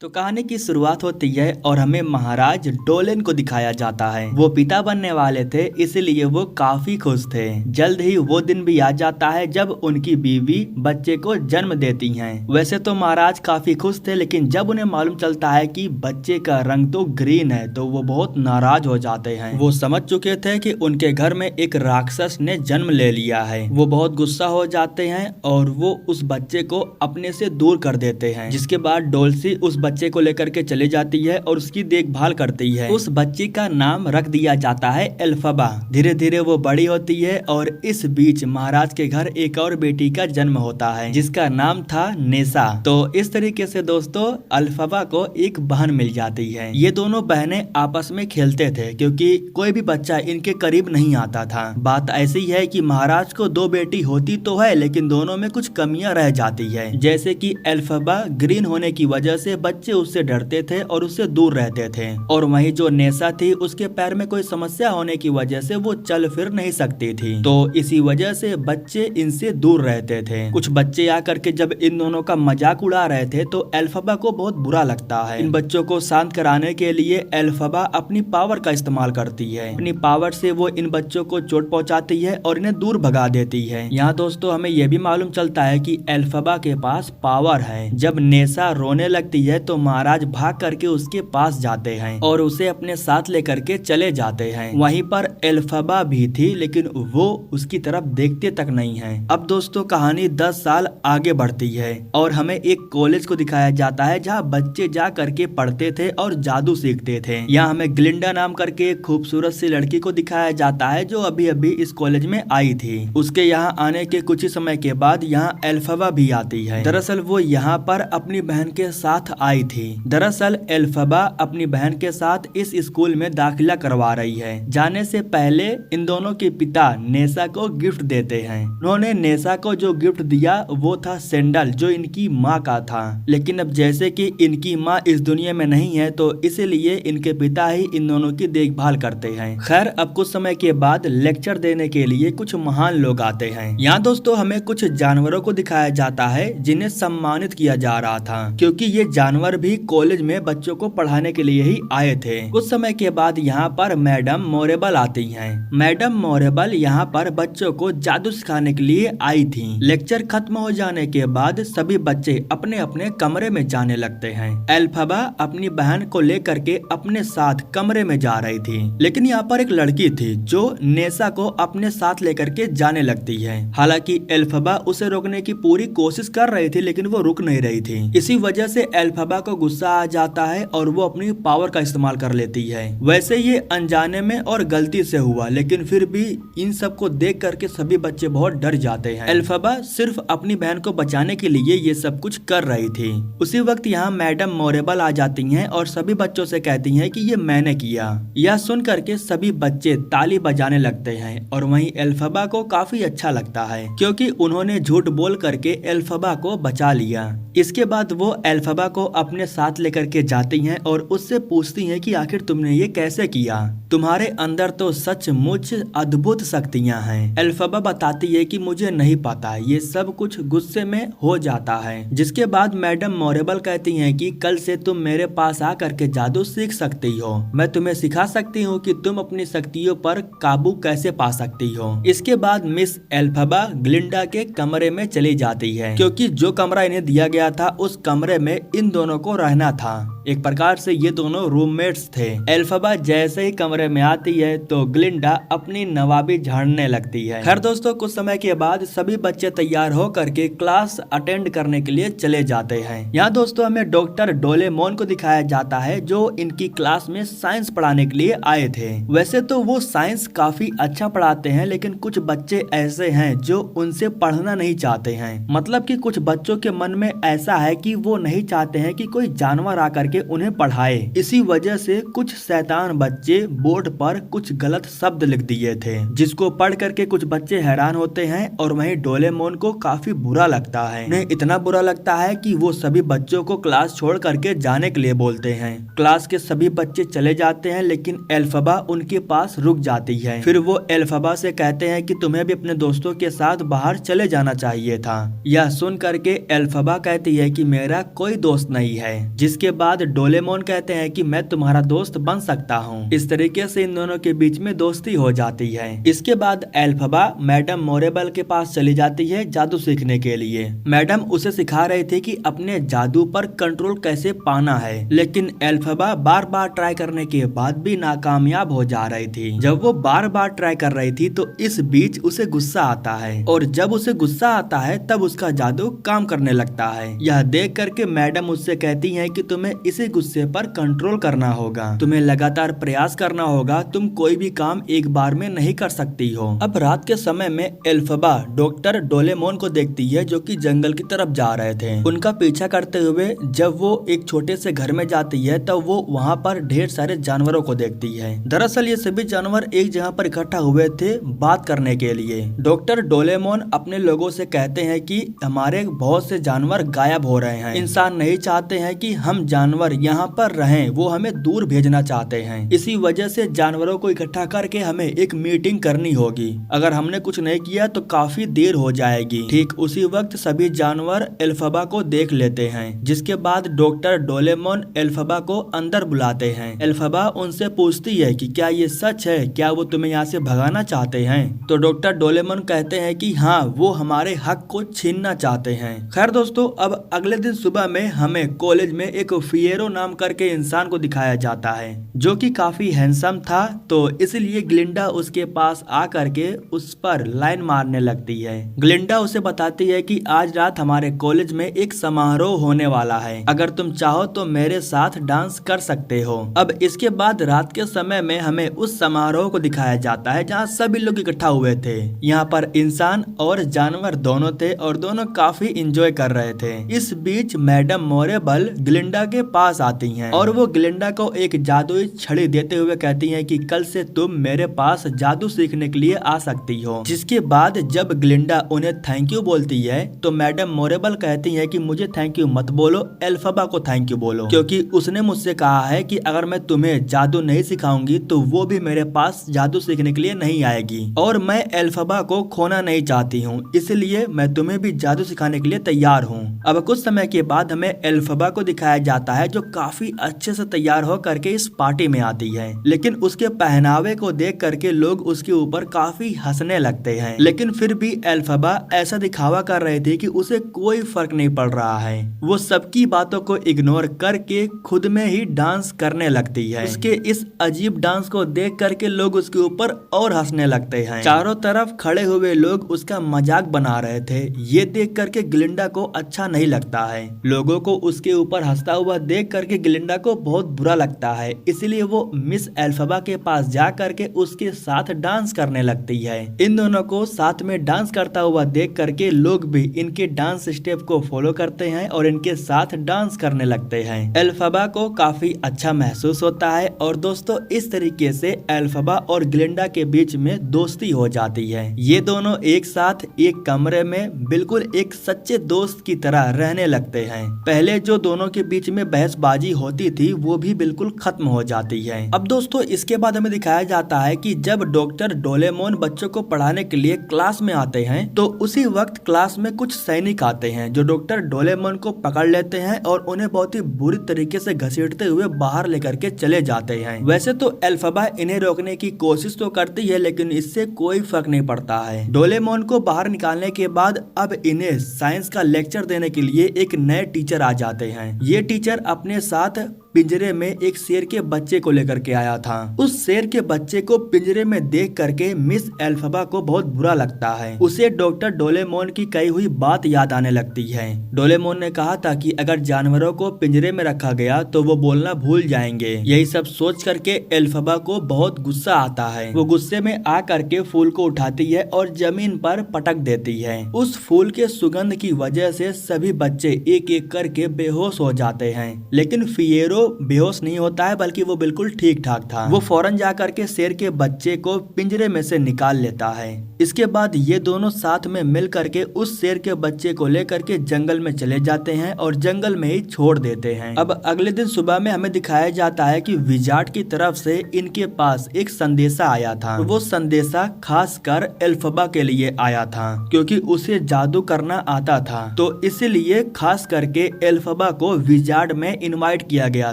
तो कहानी की शुरुआत होती है और हमें महाराज डोलेन को दिखाया जाता है। वो पिता बनने वाले थे, इसलिए वो काफी खुश थे। जल्द ही वो दिन भी आ जाता है जब उनकी बीवी बच्चे को जन्म देती हैं। वैसे तो महाराज काफी खुश थे, लेकिन जब उन्हें मालूम चलता है कि बच्चे का रंग तो ग्रीन है तो वो बहुत नाराज हो जाते हैं। वो समझ चुके थे कि उनके घर में एक राक्षस ने जन्म ले लिया है। वो बहुत गुस्सा हो जाते हैं और वो उस बच्चे को अपने से दूर कर देते हैं, जिसके बाद डोल्सी उस बच्चे को लेकर के चली जाती है और उसकी देखभाल करती है। उस बच्ची का नाम रख दिया जाता है एल्फबा। धीरे धीरे वो बड़ी होती है और इस बीच महाराज के घर एक और बेटी का जन्म होता है जिसका नाम था नेसा। तो इस तरीके से दोस्तों अल्फबा को एक बहन मिल जाती है। ये दोनों बहनें आपस में खेलते थे क्योंकि कोई भी बच्चा इनके करीब नहीं आता था। बात ऐसी है कि महाराज को दो बेटी होती तो है, लेकिन दोनों में कुछ कमियां रह जाती है। जैसे कि एल्फबा ग्रीन होने की वजह से बच्चे उससे डरते थे और उससे दूर रहते थे, और वहीं जो नेसा थी उसके पैर में कोई समस्या होने की वजह से वो चल फिर नहीं सकती थी। तो इसी वजह से बच्चे इनसे दूर रहते थे। कुछ बच्चे आकर के जब इन दोनों का मजाक उड़ा रहे थे तो एल्फबा को बहुत बुरा लगता है। इन बच्चों को शांत कराने के लिए एल्फबा अपनी पावर का इस्तेमाल करती है। अपनी पावर से वो इन बच्चों को चोट पहुंचाती है और इन्हें दूर भगा देती है। यहाँ दोस्तों हमें यह भी मालूम चलता है कि एल्फबा के पास पावर है। जब नेसा रोने लगती है तो महाराज भाग करके उसके पास जाते हैं और उसे अपने साथ लेकर के चले जाते हैं। वहीं पर एल्फबा भी थी, लेकिन वो उसकी तरफ देखते तक नहीं है। अब दोस्तों कहानी 10 साल आगे बढ़ती है और हमें एक कॉलेज को दिखाया जाता है जहाँ बच्चे जा करके पढ़ते थे और जादू सीखते थे। यहाँ हमें ग्लिंडा नाम करके एक खूबसूरत सी लड़की को दिखाया जाता है जो अभी अभी इस कॉलेज में आई थी। उसके यहाँ आने के कुछ ही समय के बाद यहाँ एल्फबा भी आती है। दरअसल वो यहाँ पर अपनी बहन के साथ आई थी। दरअसल एल्फबा अपनी बहन के साथ इस स्कूल में दाखिला करवा रही है। जाने से पहले इन दोनों के पिता नेसा को गिफ्ट देते हैं। उन्होंने नेसा को जो गिफ्ट दिया वो था सैंडल, जो इनकी माँ का था। लेकिन अब जैसे कि इनकी माँ इस दुनिया में नहीं है तो इसीलिए इनके पिता ही इन दोनों की देखभाल करते हैं। खैर अब कुछ समय के बाद लेक्चर देने के लिए कुछ महान लोग आते हैं। यहाँ दोस्तों हमें कुछ जानवरों को दिखाया जाता है जिन्हें सम्मानित किया जा रहा था, क्योंकि ये जानवर भी कॉलेज में बच्चों को पढ़ाने के लिए ही आए थे। कुछ समय के बाद यहाँ पर मैडम मोरेबल आती हैं। मैडम मोरेबल यहाँ पर बच्चों को जादू सिखाने के लिए आई थी। लेक्चर खत्म हो जाने के बाद सभी बच्चे अपने अपने कमरे में जाने लगते हैं। एल्फबा अपनी बहन को लेकर के अपने साथ कमरे में जा रही थी, लेकिन यहाँ पर एक लड़की थी जो नेसा को अपने साथ लेकर के जाने लगती है। हालांकि एल्फबा उसे रोकने की पूरी कोशिश कर रही थी, लेकिन वो रुक नहीं रही थी। इसी वजह से एल्फबा को गुस्सा आ जाता है और वो अपनी पावर का इस्तेमाल कर लेती है। वैसे ये अनजाने में और गलती से हुआ, लेकिन फिर भी इन सब को देख करके सभी बच्चे बहुत डर जाते हैं। एल्फबा सिर्फ अपनी बहन को बचाने के लिए ये सब कुछ कर रही थी। उसी वक्त यहाँ मैडम मोरेबल आ जाती हैं और सभी बच्चों से कहती हैं कि ये मैंने किया। यह सुन करके सभी बच्चे ताली बजाने लगते हैं और वहीं एल्फबा को काफी अच्छा लगता है क्योंकि उन्होंने झूठ बोल करके एल्फबा को बचा लिया। इसके बाद वो एल्फबा को अपने साथ लेकर के जाती हैं और उससे पूछती हैं कि आखिर तुमने ये कैसे किया, तुम्हारे अंदर तो सचमुच अद्भुत शक्तियां हैं। एल्फबा बताती है कि मुझे नहीं पता, ये सब कुछ गुस्से में हो जाता है। जिसके बाद मैडम मोरेबल कहती हैं कि कल से तुम मेरे पास आकर के जादू सीख सकती हो। मैं तुम्हें सिखा सकती हूँ कि तुम अपनी शक्तियों पर काबू कैसे पा सकती हो। इसके बाद मिस एल्फबा ग्लिंडा के कमरे में चली जाती है, क्योंकि जो कमरा इन्हें दिया गया था उस कमरे में इन दोनों को रहना था। एक प्रकार से ये दोनों रूममेट्स थे। एल्फबा जैसे ही कमरे में आती है तो ग्लिंडा अपनी नवाबी झाड़ने लगती है। खैर दोस्तों कुछ समय के बाद सभी बच्चे तैयार हो करके क्लास अटेंड करने के लिए चले जाते हैं। यहाँ दोस्तों हमें डॉक्टर डोरेमोन को दिखाया जाता है जो इनकी क्लास में साइंस पढ़ाने के लिए आए थे। वैसे तो वो साइंस काफी अच्छा पढ़ाते हैं, लेकिन कुछ बच्चे ऐसे हैं जो उनसे पढ़ना नहीं चाहते हैं। मतलब कि कुछ बच्चों के मन में ऐसा है कि वो नहीं चाहते हैं कि कोई जानवर आकर के उन्हें पढ़ाए। इसी वजह से कुछ शैतान बच्चे बोर्ड पर कुछ गलत शब्द लिख दिए थे, जिसको पढ़ करके कुछ बच्चे हैरान होते हैं और वहीं डोरेमोन को काफी बुरा लगता है। उन्हें इतना बुरा लगता है कि वो सभी बच्चों को क्लास छोड़ करके जाने के लिए बोलते हैं। क्लास के सभी बच्चे चले जाते हैं, लेकिन एल्फबा उनके पास रुक जाती है। फिर वो एल्फबा से कहते हैं कि तुम्हें भी अपने दोस्तों के साथ बाहर चले जाना चाहिए था। यह सुन करके एल्फबा कहती है कि मेरा कोई दोस्त नहीं है, जिसके बाद डोरेमोन कहते हैं कि मैं तुम्हारा दोस्त बन सकता हूँ। इस तरीके से इन दोनों के बीच में दोस्ती हो जाती है। इसके बाद एल्फबा मैडम मोरेबल के पास चली जाती है जादू सीखने के लिए। मैडम उसे सिखा रही थी कि अपने जादू पर कंट्रोल कैसे पाना है, लेकिन एल्फबा बार बार ट्राई करने के बाद भी नाकामयाब हो जा रही थी। जब वो बार बार ट्राई कर रही थी तो इस बीच उसे गुस्सा आता है, और जब उसे गुस्सा आता है तब उसका जादू काम करने लगता है। यह देख करके मैडम उससे कहती है कि तुम्हें इसी गुस्से पर कंट्रोल करना होगा, तुम्हें लगातार प्रयास करना होगा, तुम कोई भी काम एक बार में नहीं कर सकती हो। अब रात के समय में एल्फबा डॉक्टर डोरेमोन को देखती है जो कि जंगल की तरफ जा रहे थे। उनका पीछा करते हुए जब वो एक छोटे से घर में जाती है तब वो वहाँ पर ढेर सारे जानवरों को देखती है। दरअसल ये सभी जानवर एक जगह पर इकट्ठा हुए थे बात करने के लिए। डॉक्टर डोरेमोन अपने लोगों से कहते हैं कि हमारे बहुत से जानवर गायब हो रहे हैं, इंसान नहीं चाहते हैं कि हम जानवर यहाँ पर रहें, वो हमें दूर भेजना चाहते हैं। इसी वजह से जानवरों को इकट्ठा करके हमें एक मीटिंग करनी होगी। अगर हमने कुछ नहीं किया तो काफी देर हो जाएगी। ठीक उसी वक्त सभी जानवर एल्फबा को देख लेते हैं, जिसके बाद डॉक्टर डोरेमोन एल्फबा को अंदर बुलाते हैं। एल्फबा उनसे पूछती है कि क्या ये सच है, क्या वो तुम्हें यहाँ से भगाना चाहते हैं? तो डॉक्टर डोरेमोन कहते हैं कि हाँ, वो हमारे हक को छीनना चाहते हैं। खैर दोस्तों, अब अगले दिन सुबह में हमें कॉलेज में एक फिएरो नाम करके इंसान को दिखाया जाता है, जो कि काफी हैंडसम था, तो इसलिए ग्लिंडा उसके पास आ करके उस पर लाइन मारने लगती है। ग्लिंडा उसे बताती है कि आज रात हमारे कॉलेज में एक समारोह होने वाला है, अगर तुम चाहो तो मेरे साथ डांस कर सकते हो। अब इसके बाद रात के समय में हमें उस समारोह को दिखाया जाता है जहाँ सभी लोग इकट्ठा हुए थे। यहाँ पर इंसान और जानवर दोनों थे और दोनों काफी इंजॉय कर रहे थे। इस बीच मैडम मोरेबल ग्लिंडा के पास आती हैं और वो ग्लिंडा को एक जादुई छड़ी देते हुए कहती हैं कि कल से तुम मेरे पास जादू सीखने के लिए आ सकती हो। जिसके बाद जब ग्लिंडा उन्हें थैंक यू बोलती है तो मैडम मोरेबल कहती है कि मुझे थैंक यू मत बोलो, एल्फबा को थैंक यू बोलो, क्योंकि उसने मुझसे कहा है कि अगर मैं तुम्हें जादू नहीं सिखाऊंगी तो वो भी मेरे पास जादू सीखने के लिए नहीं आएगी, और मैं एल्फबा को खोना नहीं चाहती हूँ, इसलिए मैं तुम्हें भी जादू सिखाने के लिए तैयार हूँ। अब कुछ समय के बाद हमें एल्फबा को दिखाया जाता है जो काफी अच्छे से तैयार हो करके इस पार्टी में आती है, लेकिन उसके पहनावे को देख करके लोग उसके ऊपर काफी हंसने लगते हैं। लेकिन फिर भी एल्फबा ऐसा दिखावा कर रही थी कि उसे कोई फर्क नहीं पड़ रहा है। वो सबकी बातों को इग्नोर करके खुद में ही डांस करने लगती है। उसके इस अजीब डांस को देख करके लोग उसके ऊपर और हंसने लगते हैं। चारों तरफ खड़े हुए लोग उसका मजाक बना रहे थे। ये देख करके ग्लिंडा को अच्छा नहीं लगता है। लोगों को उसके ऊपर हंसता हुआ देख करके ग्लिंडा को बहुत बुरा लगता है, इसलिए वो मिस एल्फबा के पास जा करके उसके साथ डांस करने लगती है। इन दोनों को साथ में डांस करता हुआ देख करके लोग भी इनके डांस स्टेप को फॉलो करते हैं और इनके साथ डांस करने लगते हैं। एल्फबा को काफी अच्छा महसूस होता है और दोस्तों इस तरीके से एल्फबा और ग्लिंडा के बीच में दोस्ती हो जाती है। ये दोनों एक साथ एक कमरे में बिल्कुल एक सच्चे दोस्त की तरह रहने लगते हैं। पहले जो दोनों के बीच में बहसबाजी होती थी वो भी बिल्कुल खत्म हो जाती है। अब दोस्तों इसके बाद हमें दिखाया जाता है कि जब डॉक्टर डोरेमोन बच्चों को पढ़ाने के लिए क्लास में आते हैं तो उसी वक्त क्लास में कुछ सैनिक आते हैं जो डॉक्टर डोरेमोन को पकड़ लेते हैं और उन्हें बहुत ही बुरी तरीके से घसीटते हुए बाहर लेकर के चले जाते हैं। वैसे तो एल्फबा इन्हें रोकने की कोशिश तो करती है, लेकिन इससे कोई फर्क नहीं पड़ता है। डोरेमोन को बाहर निकालने के बाद अब इन्हें साइंस का लेक्चर देने के लिए एक नए टीचर आ जाते हैं। ये टीचर अपने साथ पिंजरे में एक शेर के बच्चे को लेकर के आया था। उस शेर के बच्चे को पिंजरे में देख करके मिस एल्फबा को बहुत बुरा लगता है। उसे डॉक्टर डोरेमोन की कही हुई बात याद आने लगती है। डोरेमोन ने कहा था कि अगर जानवरों को पिंजरे में रखा गया तो वो बोलना भूल जाएंगे। यही सब सोच करके एल्फबा को बहुत गुस्सा आता है। वो गुस्से में आ करके फूल को उठाती है और जमीन पर पटक देती है। उस फूल के सुगंध की वजह से सभी बच्चे एक एक करके बेहोश हो जाते हैं, लेकिन फिएरो वो बेहोश नहीं होता है बल्कि वो बिल्कुल ठीक ठाक था। वो फौरन जाकर के शेर के बच्चे को पिंजरे में से निकाल लेता है। इसके बाद ये दोनों साथ में मिल करके उस शेर के बच्चे को लेकर के जंगल में चले जाते हैं और जंगल में ही छोड़ देते हैं। अब अगले दिन सुबह में हमें दिखाया जाता है कि विजार्ड की तरफ से इनके पास एक संदेशा आया था। वो संदेशा खासकर एल्फबा के लिए आया था क्योंकि उसे जादू करना आता था, तो इसीलिए खास करके एल्फबा को विजार्ड में इनवाइट किया गया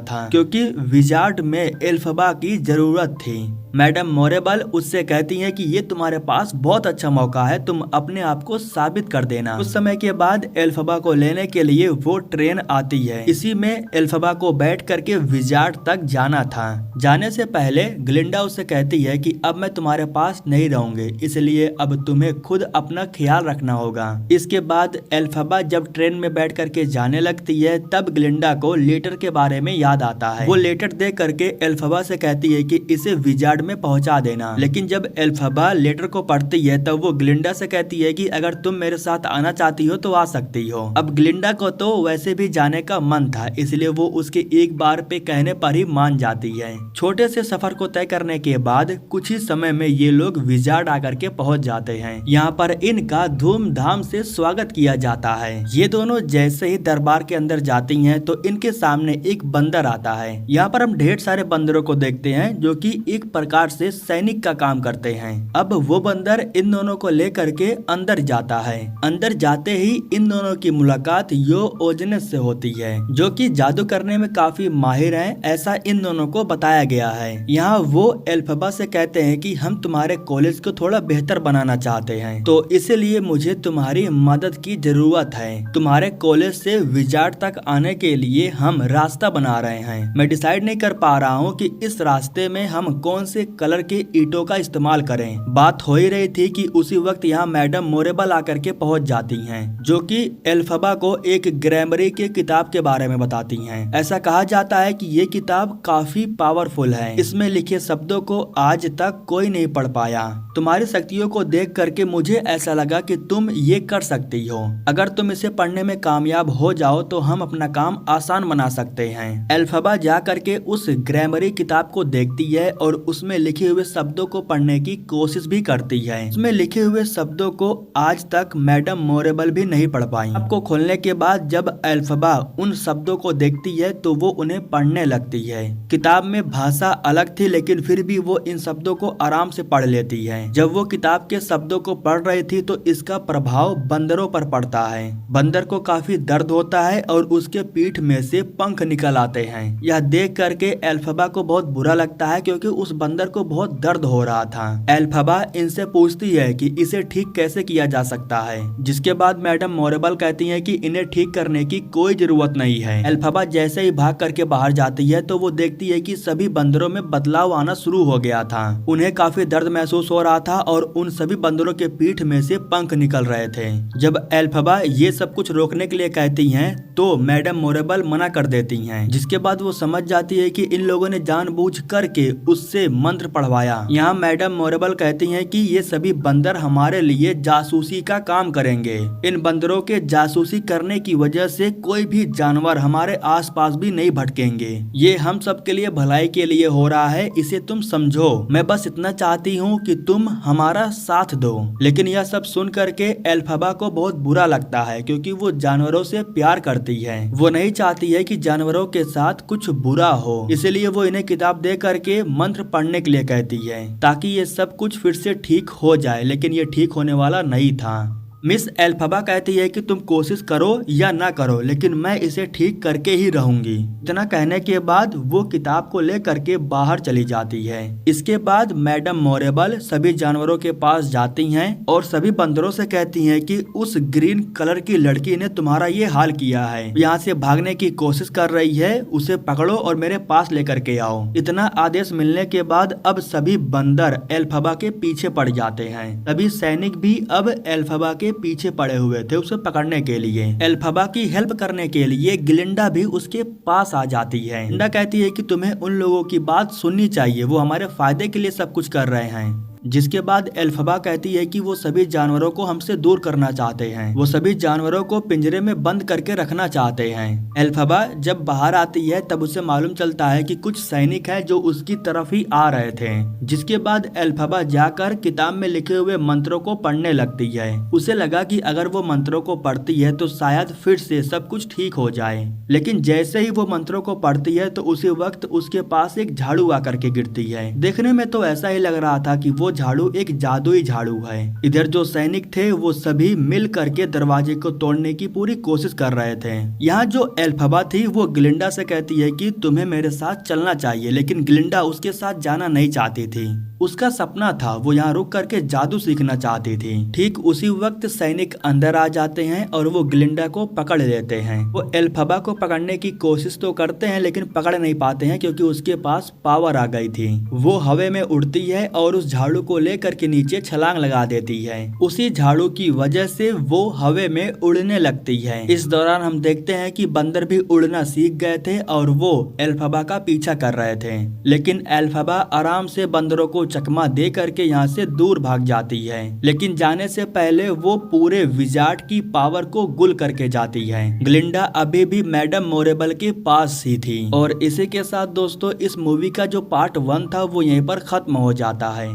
था क्योंकि विजार्ड में एल्फबा की जरूरत थी। मैडम मोरेबल उससे कहती हैं कि ये तुम्हारे पास बहुत अच्छा मौका है, तुम अपने आप को साबित कर देना। कुछ समय के बाद एल्फबा को लेने के लिए वो ट्रेन आती है। इसी में एल्फबा को बैठ करके विजार्ड तक जाना था। जाने से पहले ग्लिंडा उससे कहती है कि अब मैं तुम्हारे पास नहीं रहूंगी, इसलिए अब तुम्हें खुद अपना ख्याल रखना होगा। इसके बाद एल्फबा जब ट्रेन में बैठ करके जाने लगती है तब ग्लिंडा को लेटर के बारे में याद आता है। वो लेटर दे करके एल्फबा से कहती है कि इसे विजार्ड में पहुंचा देना। लेकिन जब एल्फबा लेटर को पढ़ती है तब वो ग्लिंडा से कहती है कि अगर तुम मेरे साथ आना चाहती हो तो आ सकती हो। अब ग्लिंडा को तो वैसे भी जाने का मन था, इसलिए वो उसके एक बार पे कहने पर ही मान जाती है। छोटे से सफर को तय करने के बाद कुछ ही समय में ये लोग विजार्ड आकर के पहुंच जाते हैं। यहाँ पर इनका धूमधाम से स्वागत किया जाता है। ये दोनों जैसे ही दरबार के अंदर जाती हैं तो इनके सामने एक बंदर आता है। यहाँ पर हम ढेर सारे बंदरों को देखते हैं जो कि एक प्रकार से सैनिक का काम करते हैं। अब वो बंदर इन दोनों को लेकर के अंदर जाता है। अंदर जाते ही इन दोनों की मुलाकात यो ओजनेस से होती है जो कि जादू करने में काफी माहिर हैं, ऐसा इन दोनों को बताया गया है। यहाँ वो एल्फबा से कहते हैं कि हम तुम्हारे कॉलेज को थोड़ा बेहतर बनाना चाहते हैं, तो इसलिए मुझे तुम्हारी मदद की जरूरत है। तुम्हारे कॉलेज से विजार्ड तक आने के लिए हम रास्ता बना रहे हैं। मैं डिसाइड नहीं कर पा रहा हूँ कि इस रास्ते में हम कौन से कलर के ईंटों का इस्तेमाल करें। बात हो ही रही थी कि उसी वक्त यहाँ मैडम मोरेबल आकर के पहुंच जाती हैं, जो कि एल्फबा को एक ग्रामरी के किताब के बारे में बताती हैं। ऐसा कहा जाता है कि ये किताब काफी पावरफुल है, इसमें लिखे शब्दों को आज तक कोई नहीं पढ़ पाया। तुम्हारी शक्तियों को देख करके मुझे ऐसा लगा कि तुम ये कर सकती हो। अगर तुम इसे पढ़ने में कामयाब हो जाओ तो हम अपना काम आसान बना सकते हैं। एल्फबा जा करके उस ग्रामरी किताब को देखती है और उसमें लिखे हुए शब्दों को पढ़ने की कोशिश भी करती है। उसमें लिखे हुए शब्दों को आज तक मैडम मोरेबल भी नहीं पढ़ पाई। आपको खोलने के बाद जब एल्फबा उन शब्दों को देखती है तो वो उन्हें पढ़ने लगती है। किताब में भाषा अलग थी लेकिन फिर भी वो इन शब्दों को आराम से पढ़ लेती है। जब वो किताब के शब्दों को पढ़ रही थी तो इसका प्रभाव बंदरों पर पड़ता है। बंदर को काफी दर्द होता है और उसके पीठ में से पंख निकल आते हैं। यह देख करके एल्फबा को बहुत बुरा लगता है क्योंकि उस बंदर को बहुत दर्द हो रहा था। एल्फबा इनसे पूछती है कि इसे ठीक कैसे किया जा सकता है, जिसके बाद मैडम मोरेबल कहती हैं कि इन्हें ठीक करने की कोई जरूरत नहीं है। एल्फबा जैसे ही भाग करके बाहर जाती है तो वो देखती है कि सभी बंदरों में बदलाव आना शुरू हो गया था। उन्हें काफी दर्द महसूस हो रहा था और उन सभी बंदरों के पीठ में से पंख निकल रहे थे। जब एल्फबा ये सब कुछ रोकने के लिए कहती हैं तो मैडम मोरेबल मना कर देती हैं, जिसके बाद वो समझ जाती है कि इन लोगों ने जानबूझ करके उससे मंत्र पढ़वाया। यहाँ मैडम मोरेबल कहती हैं कि ये सभी बंदर हमारे लिए जासूसी का काम करेंगे। इन बंदरों के जासूसी करने की वजह से कोई भी जानवर हमारे आसपास भी नहीं भटकेंगे। ये हम सब के लिए भलाई के लिए हो रहा है, इसे तुम समझो। मैं बस इतना चाहती हूँ कि तुम हमारा साथ दो। लेकिन यह सब सुन करके एल्फबा को बहुत बुरा लगता है क्योंकि वो जानवरों से प्यार करती है। वो नहीं चाहती है कि जानवरों के साथ कुछ बुरा हो, इसलिए वो इन्हें किताब दे करके मंत्र पढ़ने के लिए कहती है ताकि ये सब कुछ फिर से ठीक हो जाए। लेकिन ये ठीक होने वाला नहीं था। मिस एल्फबा कहती है कि तुम कोशिश करो या ना करो लेकिन मैं इसे ठीक करके ही रहूंगी। इतना कहने के बाद वो किताब को लेकर के बाहर चली जाती है। इसके बाद मैडम मोरेबल सभी जानवरों के पास जाती हैं और सभी बंदरों से कहती हैं कि उस ग्रीन कलर की लड़की ने तुम्हारा ये हाल किया है, यहाँ से भागने की कोशिश कर रही है, उसे पकड़ो और मेरे पास लेकर के आओ। इतना आदेश मिलने के बाद अब सभी बंदर एल्फबा के पीछे पड़ जाते हैं। सभी सैनिक भी अब एल्फबा के पीछे पड़े हुए थे उसे पकड़ने के लिए। एल्फबा की हेल्प करने के लिए ग्लिंडा भी उसके पास आ जाती है। ग्लिंडा कहती है कि तुम्हें उन लोगों की बात सुननी चाहिए, वो हमारे फायदे के लिए सब कुछ कर रहे हैं। जिसके बाद एल्फबा कहती है कि वो सभी जानवरों को हमसे दूर करना चाहते हैं, वो सभी जानवरों को पिंजरे में बंद करके रखना चाहते हैं। एल्फबा जब बाहर आती है तब उसे मालूम चलता है कि कुछ सैनिक हैं जो उसकी तरफ ही आ रहे थे। जिसके बाद एल्फबा जाकर किताब में लिखे हुए मंत्रों को पढ़ने लगती है। उसे लगा कि अगर वो मंत्रों को पढ़ती है तो शायद फिर से सब कुछ ठीक हो जाए। लेकिन जैसे ही वो मंत्रों को पढ़ती है तो उसी वक्त उसके पास एक झाड़ू आकर के गिरती है। देखने में तो ऐसा ही लग रहा था कि वो झाड़ू एक जादुई झाड़ू है। इधर जो सैनिक थे वो सभी मिल करके दरवाजे को तोड़ने की पूरी कोशिश कर रहे थे। यहाँ जो एल्फबा थी वो ग्लिंडा से कहती है कि तुम्हें मेरे साथ चलना चाहिए, लेकिन ग्लिंडा उसके साथ जाना नहीं चाहती थी। उसका सपना था, वो यहाँ रुक करके जादू सीखना चाहती थी। ठीक उसी वक्त सैनिक अंदर आ जाते हैं और वो ग्लिंडा को पकड़ लेते हैं। वो एल्फबा को पकड़ने की कोशिश तो करते हैं लेकिन पकड़ नहीं पाते हैं क्योंकि उसके पास पावर आ गई थी। वो हवा में उड़ती है और उस झाड़ू को लेकर के नीचे छलांग लगा देती है। उसी झाड़ू की वजह से वो हवा में उड़ने लगती है। इस दौरान हम देखते हैं कि बंदर भी उड़ना सीख गए थे और वो एल्फबा का पीछा कर रहे थे। लेकिन एल्फबा आराम से बंदरों को चकमा दे करके यहाँ से दूर भाग जाती है। लेकिन जाने से पहले वो पूरे विजार्ड की पावर को गुल करके जाती है। ग्लिंडा अभी भी मैडम मोरेबल के पास ही थी। और इसी के साथ दोस्तों इस मूवी का जो पार्ट 1 था वो यहीं पर खत्म हो जाता है।